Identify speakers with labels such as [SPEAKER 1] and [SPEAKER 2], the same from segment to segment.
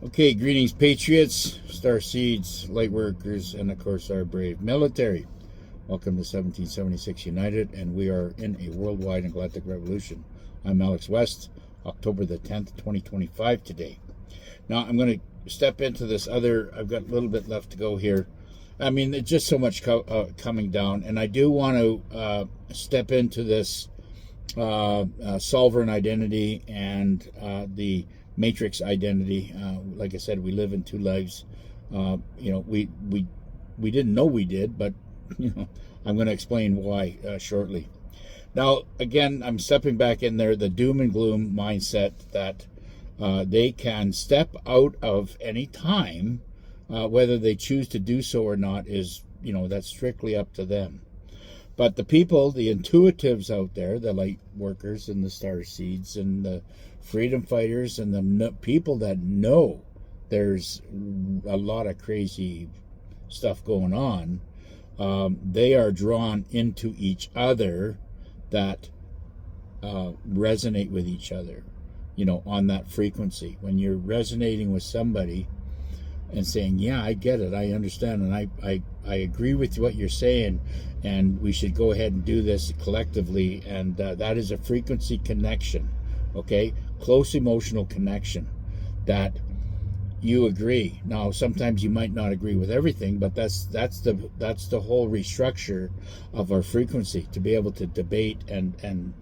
[SPEAKER 1] Okay, greetings, patriots, star seeds, light workers, and of course our brave military. Welcome to 1776 United, and we are in a worldwide and galactic revolution. I'm Alex West, October the 10th, 2025 today. Now I'm going to step into this other, I've got a little bit left to go here. I mean, it's just so much coming down, and I do want to step into this sovereign identity and the matrix identity. Like I said, we live in two lives. We didn't know we did, but I'm going to explain why shortly. Now, again, I'm stepping back in there. The doom and gloom mindset that they can step out of any time, whether they choose to do so or not is, that's strictly up to them. But the people, the intuitives out there, the light workers and the star seeds and the freedom fighters and the people that know there's a lot of crazy stuff going on, they are drawn into each other that resonate with each other, on that frequency. When you're resonating with somebody and saying, yeah, I get it, I understand, and I agree with what you're saying, and we should go ahead and do this collectively, and that is a frequency connection, okay? Close emotional connection that you agree. Now, sometimes you might not agree with everything, but that's the whole restructure of our frequency, to be able to debate and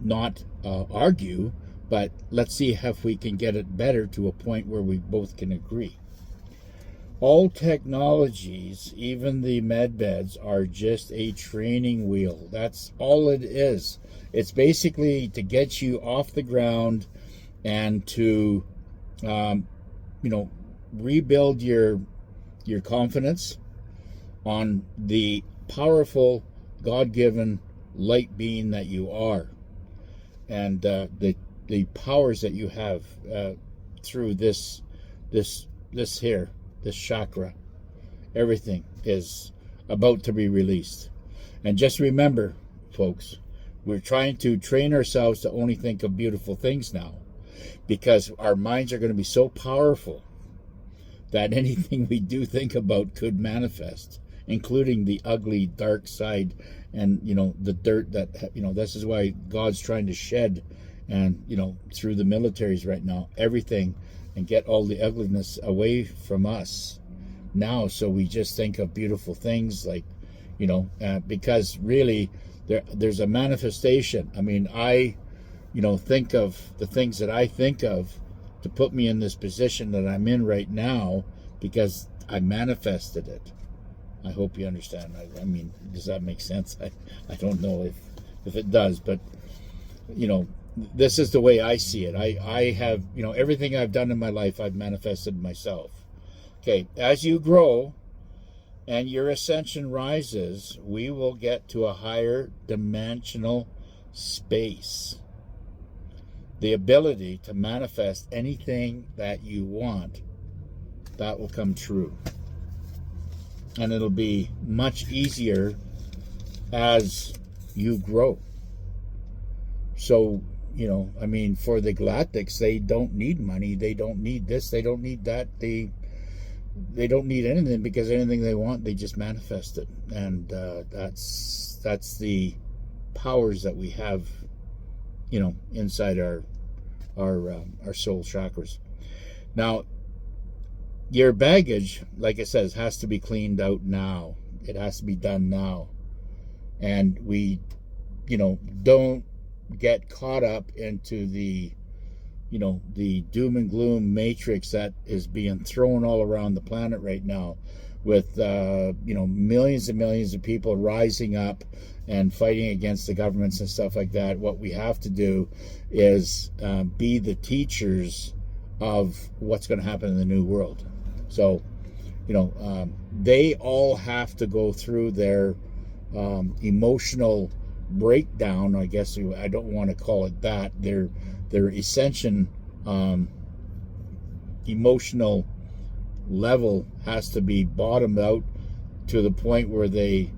[SPEAKER 1] not argue, but let's see if we can get it better to a point where we both can agree. All technologies, even the med beds, are just a training wheel. That's all it is. It's basically to get you off the ground and to, rebuild your confidence on the powerful, God-given light being that you are, and the powers that you have through this chakra. Everything is about to be released. And just remember, folks, we're trying to train ourselves to only think of beautiful things now, because our minds are going to be so powerful that anything we do think about could manifest, including the ugly, dark side and, the dirt that, this is why God's trying to shed, and, through the militaries right now, everything, and get all the ugliness away from us now, so we just think of beautiful things, like, because really there's a manifestation. I mean, I think of the things that I think of to put me in this position that I'm in right now, because I manifested it. I hope you understand. I mean, does that make sense? I don't know if it does, but this is the way I see it. I have, everything I've done in my life, I've manifested myself. Okay, as you grow and your ascension rises, we will get to a higher dimensional space. The ability to manifest anything that you want, that will come true. And it'll be much easier as you grow. So, for the galactics, they don't need money. They don't need this. They don't need that. They don't need anything, because anything they want, they just manifest it. And that's the powers that we have, inside our soul chakras. Now, your baggage, like I said, has to be cleaned out now. It has to be done now. And we, don't get caught up into the doom and gloom matrix that is being thrown all around the planet right now, with millions and millions of people rising up and fighting against the governments and stuff like that. What we have to do is be the teachers of what's going to happen in the new world. So they all have to go through their emotional breakdown, I guess. I don't want to call it that. Their ascension emotional level has to be bottomed out to the point where they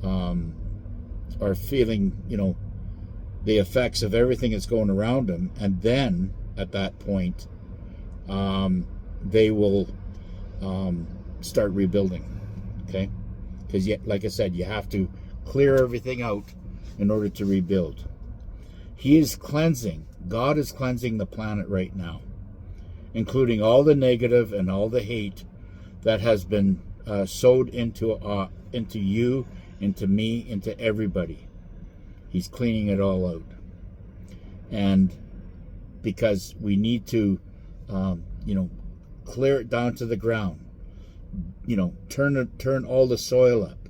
[SPEAKER 1] are feeling the effects of everything that's going around them, and then at that point they will start rebuilding. Okay, because like I said, you have to clear everything out in order to rebuild. He is cleansing. God is cleansing the planet right now, including all the negative and all the hate that has been sowed into you, into me, into everybody. He's cleaning it all out. And because we need to, clear it down to the ground, turn all the soil up,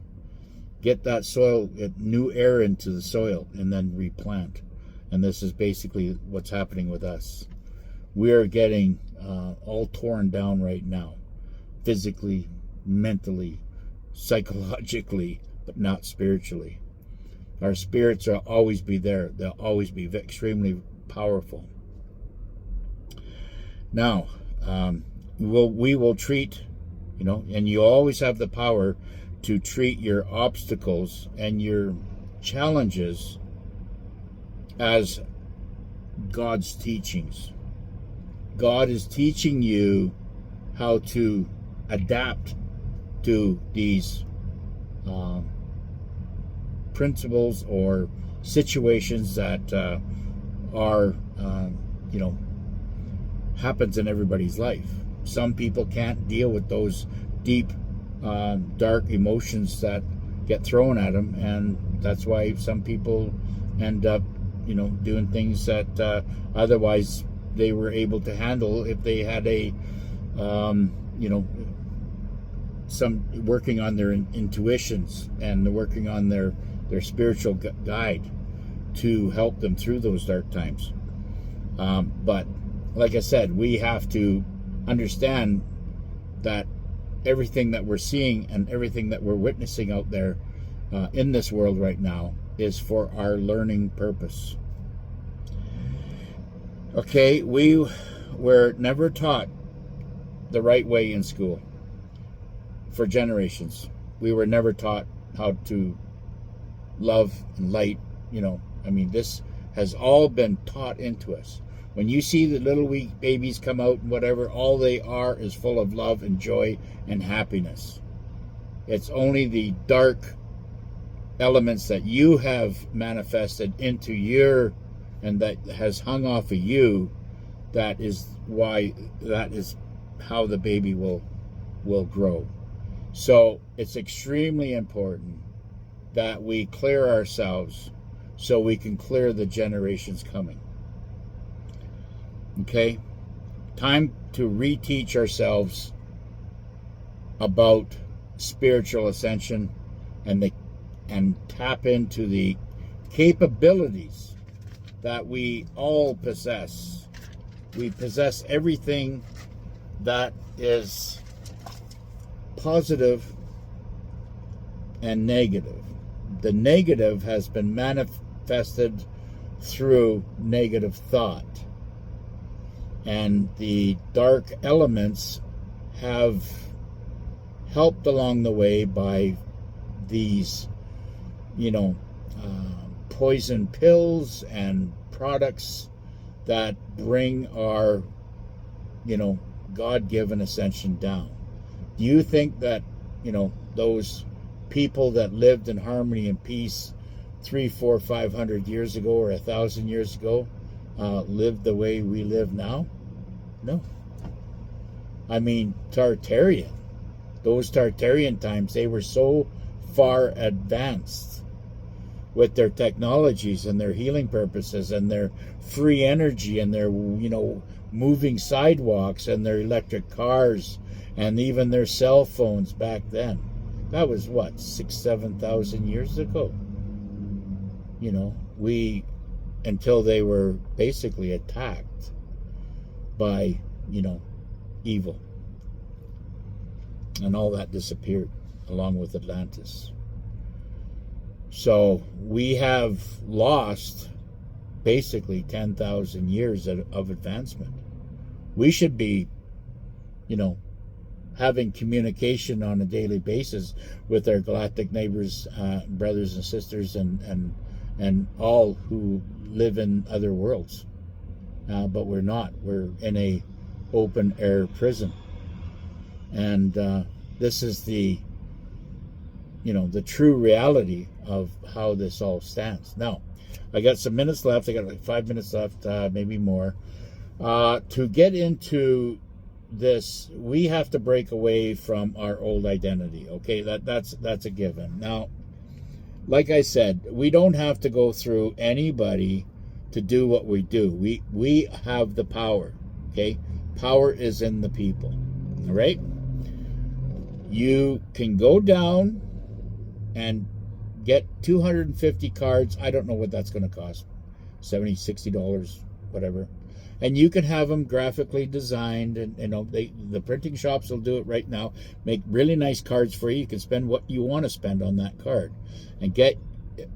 [SPEAKER 1] get that soil, get new air into the soil, and then replant. And this is basically what's happening with us. We are getting all torn down right now, physically, mentally, psychologically, but not spiritually. Our spirits will always be there. They'll always be extremely powerful. Now, we will treat, and you always have the power to treat your obstacles and your challenges as God's teachings. God is teaching you how to adapt to these principles or situations that are, happens in everybody's life. Some people can't deal with those deep, dark emotions that get thrown at them, and that's why some people end up, doing things that otherwise they were able to handle if they had some working on their intuitions and working on their spiritual guide to help them through those dark times. But like I said, we have to understand that everything that we're seeing and everything that we're witnessing out there in this world right now is for our learning purpose. Okay, we were never taught the right way in school for generations. We were never taught how to love and light. This has all been taught into us. When you see the little weak babies come out and whatever, all they are is full of love and joy and happiness. It's only the dark elements that you have manifested into your, and that has hung off of you, that is how the baby will grow. So it's extremely important that we clear ourselves so we can clear the generations coming. Okay? Time to reteach ourselves about spiritual ascension and tap into the capabilities that we all possess. We possess everything that is positive and negative. The negative has been manifested through negative thought. And the dark elements have helped along the way by these, poison pills and products that bring our, God-given ascension down. Do you think that, those people that lived in harmony and peace 300, 400, 500 years ago or 1,000 years ago lived the way we live now? No. Tartarian. Those Tartarian times, they were so far advanced with their technologies and their healing purposes and their free energy and their, moving sidewalks and their electric cars and even their cell phones back then. That was what, 6,000, 7,000 years ago? Until they were basically attacked by, evil. And all that disappeared along with Atlantis. So we have lost basically 10,000 years of advancement. We should be, having communication on a daily basis with our galactic neighbors, brothers and sisters, and all who live in other worlds. But we're not. We're in a open air prison. And this is the, the true reality of how this all stands. Now, I got some minutes left. I got like 5 minutes left, maybe more. To get into this, we have to break away from our old identity. Okay, that's a given. Now, like I said, we don't have to go through anybody to do what we do. We have the power. Okay, power is in the people. All right, you can go down and get 250 cards. I don't know what that's going to cost, $70, $60, whatever. And you can have them graphically designed, and the printing shops will do it right now. Make really nice cards for you. You can spend what you want to spend on that card, and get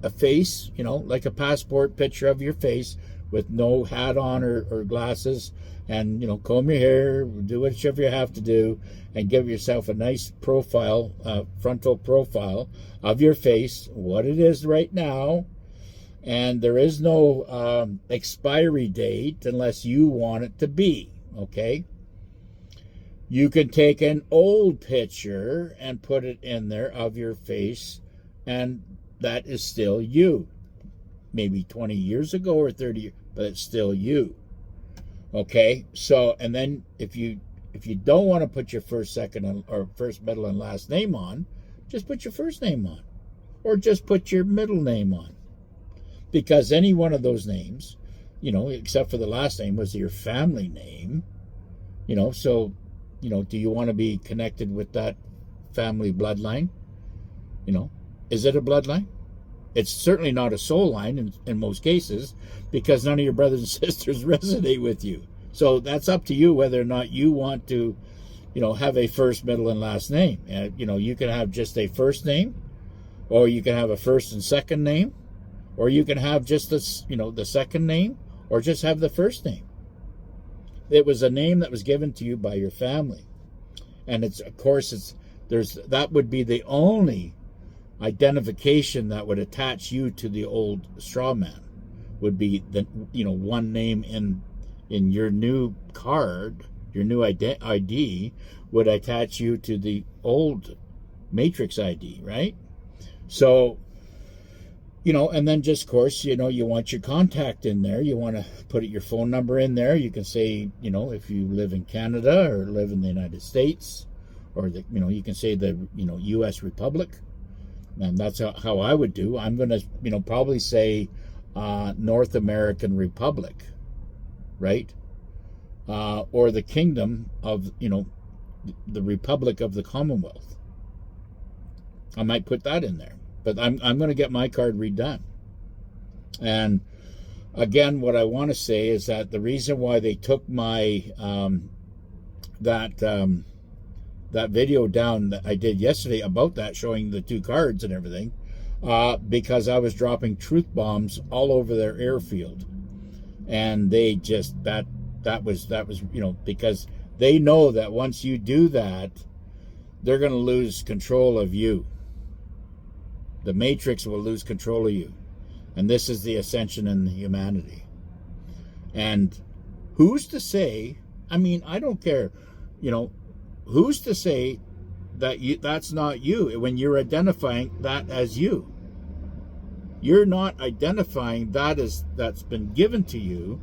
[SPEAKER 1] a face, like a passport picture of your face with no hat on or glasses, and comb your hair, do whatever you have to do, and give yourself a nice profile, frontal profile of your face, what it is right now. And there is no expiry date unless you want it to be, okay? You can take an old picture and put it in there of your face, and that is still you. Maybe 20 years ago or 30 years, but it's still you. Okay? So, and then if you don't want to put your first, second, or first, middle, and last name on, just put your first name on. Or just put your middle name on. Because any one of those names, except for the last name, was your family name. So, do you want to be connected with that family bloodline? Is it a bloodline? It's certainly not a soul line in most cases, because none of your brothers and sisters resonate with you. So that's up to you whether or not you want to, have a first, middle, and last name. You can have just a first name, or you can have a first and second name, or you can have just this, the second name, or just have the first name. It was a name that was given to you by your family. And that would be the only identification that would attach you to the old straw man, would be the, one name in your new card, your new ID would attach you to the old Matrix ID, right? So, and then just, of course, you want your contact in there. You want to put your phone number in there. You can say, if you live in Canada or live in the United States, or you can say the, U.S. Republic. And that's how I would do. I'm going to, probably say North American Republic, right? Or the Kingdom of, the Republic of the Commonwealth. I might put that in there. But I'm going to get my card redone. And again, what I want to say is that the reason why they took my that video down that I did yesterday about that, showing the two cards and everything, because I was dropping truth bombs all over their airfield, and they just that was because they know that once you do that, they're going to lose control of you. The Matrix will lose control of you. And this is the ascension in humanity. And who's to say, I don't care, who's to say that that's not you when you're identifying that as you? You're not identifying that as that's been given to you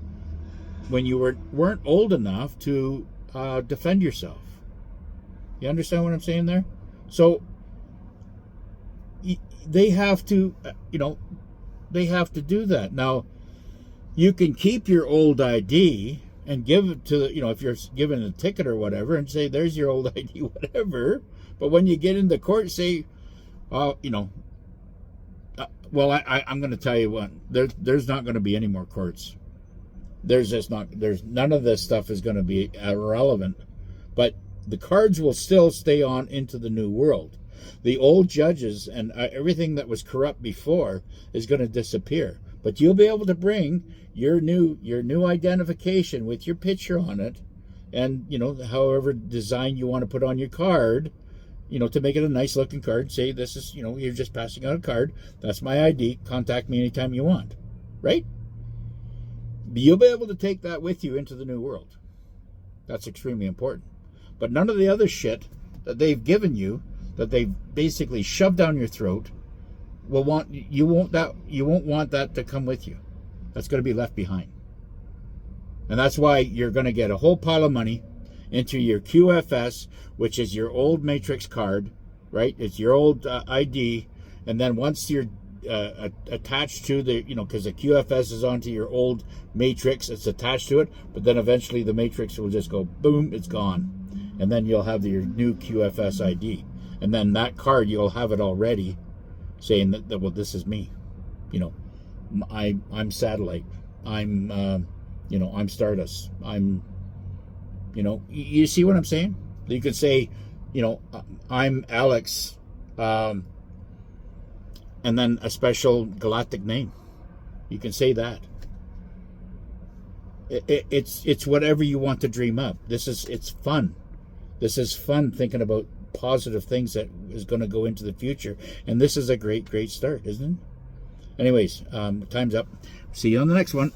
[SPEAKER 1] when you weren't old enough to defend yourself. You understand what I'm saying there? So they have to, they have to do that. Now, you can keep your old ID and give it to, if you're given a ticket or whatever, and say, there's your old ID, whatever. But when you get into court, say, well, I'm going to tell you what, there's not going to be any more courts. There's none of this stuff is going to be irrelevant. But the cards will still stay on into the new world. The old judges and everything that was corrupt before is going to disappear. But you'll be able to bring your new identification with your picture on it, and however design you want to put on your card, to make it a nice looking card. Say this is you're just passing out a card. That's my ID. Contact me anytime you want. Right? You'll be able to take that with you into the new world. That's extremely important. But none of the other shit that they've given you, that they've basically shoved down your throat, you won't want that to come with you. That's going to be left behind. And that's why you're going to get a whole pile of money into your QFS, which is your old Matrix card, right? It's your old ID. And then once you're attached to the, because the QFS is onto your old Matrix, it's attached to it, but then eventually the Matrix will just go boom, it's gone. And then you'll have your new QFS ID. And then that card, you'll have it already saying that well, this is me. I'm Satellite. I'm, I'm Stardust. I'm, you see what I'm saying? You could say, I'm Alex, and then a special galactic name. You can say that. It's whatever you want to dream up. It's fun. This is fun thinking about positive things that is going to go into the future. And this is a great, great start, isn't it? Anyways, time's up. See you on the next one.